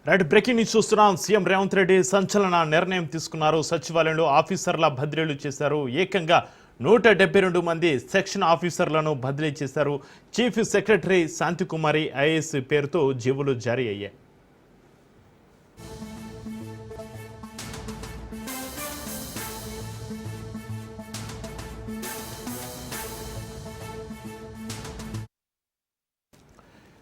Right, breaking news చూస్తున్నాం. CM Revanth Reddy సంచలన నిర్ణయం తీసుకున్నారు. సచివాలయంలో ఆఫీసర్ల బదిలీలు చేశారు. ఏకంగా 172 మంది సెక్షన్ ఆఫీసర్లను బదిలీ చేశారు. చీఫ్ సెక్రటరీ శాంతికుమారి ఐఏఎస్ పేరుతో జీవోలు జారీ అయ్యాయి.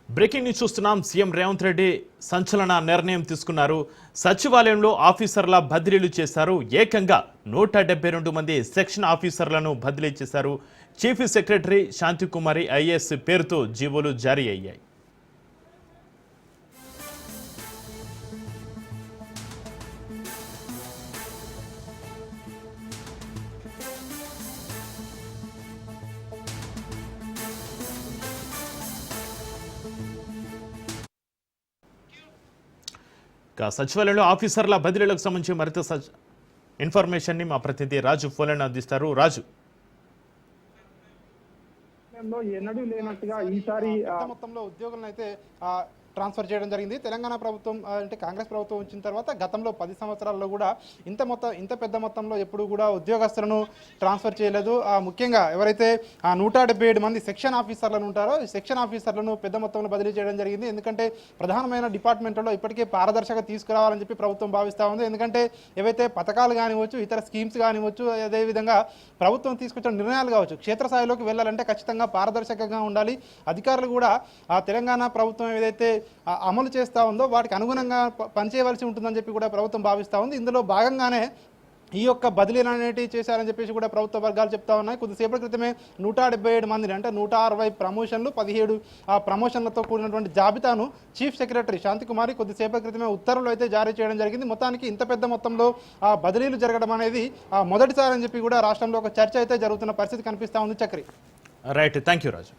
బ్రేకింగ్ న్యూస్ చూస్తున్నాం. సీఎం రేవంత్ రెడ్డి సంచలన నిర్ణయం తీసుకున్నారు. సచివాలయంలో ఆఫీసర్ల బదిలీలు చేశారు. ఏకంగా 172 మంది సెక్షన్ ఆఫీసర్లను బదిలీ చేశారు. చీఫ్ సెక్రటరీ శాంతికుమారి ఐఏఎస్ పేరుతో జీవోలు జారీ అయ్యాయి. సచివాలయంలో ఆఫీసర్ల బదిలీలకు సంబంధించి మరింత ఇన్ఫర్మేషన్ ని మా ప్రతినిధి రాజు ఫోన్ అందిస్తారు. రాజు, ఎన్నడూ లేనట్టుగా ఈసారి మొత్తంలో ఉద్యోగులను అయితే ట్రాన్స్ఫర్ చేయడం జరిగింది. తెలంగాణ ప్రభుత్వం అంటే కాంగ్రెస్ ప్రభుత్వం వచ్చిన తర్వాత గతంలో 10 సంవత్సరాల్లో కూడా ఇంత పెద్ద మొత్తంలో ఎప్పుడు కూడా ఉద్యోగస్తులను ట్రాన్స్ఫర్ చేయలేదు. ముఖ్యంగా ఎవరైతే 177 మంది సెక్షన్ ఆఫీసర్లను ఉంటారో ఈ సెక్షన్ ఆఫీసర్లను పెద్ద మొత్తంలో బదిలీ చేయడం జరిగింది. ఎందుకంటే ప్రధానమైన డిపార్ట్మెంట్లో ఇప్పటికే పారదర్శక తీసుకురావాలని చెప్పి ప్రభుత్వం భావిస్తూ ఉంది. ఎందుకంటే ఏవైతే పథకాలు కానివచ్చు, ఇతర స్కీమ్స్ కానివచ్చు, అదేవిధంగా ప్రభుత్వం తీసుకొచ్చిన నిర్ణయాలు కావచ్చు, క్షేత్రస్థాయిలోకి వెళ్ళాలంటే ఖచ్చితంగా పారదర్శకంగా ఉండాలి. అధికారులు కూడా తెలంగాణ ప్రభుత్వం ఏదైతే అమలు చేస్తూ ఉందో వాటికి అనుగుణంగా పనిచేయవలసి ఉంటుందని చెప్పి కూడా ప్రభుత్వం భావిస్తూ ఉంది. ఇందులో భాగంగానే ఈ యొక్క బదిలీలు అనేటివి చేశారని చెప్పేసి కూడా ప్రభుత్వ వర్గాలు చెప్తా ఉన్నాయి. కొద్దిసేపటి క్రితమే 177 మందిని అంటే 160 ప్రమోషన్లు, 17 ప్రమోషన్లతో కూడినటువంటి జాబితాను చీఫ్ సెక్రటరీ శాంతికుమారి కొద్దిసేపటి క్రితమే ఉత్తర్వులు అయితే జారీ చేయడం జరిగింది. మొత్తానికి ఇంత పెద్ద మొత్తంలో బదిలీలు జరగడం అనేది మొదటిసారి అని చెప్పి కూడా రాష్ట్రంలో ఒక చర్చ అయితే జరుగుతున్న పరిస్థితి కనిపిస్తూ ఉంది. Chakri. Right, thank you Raju.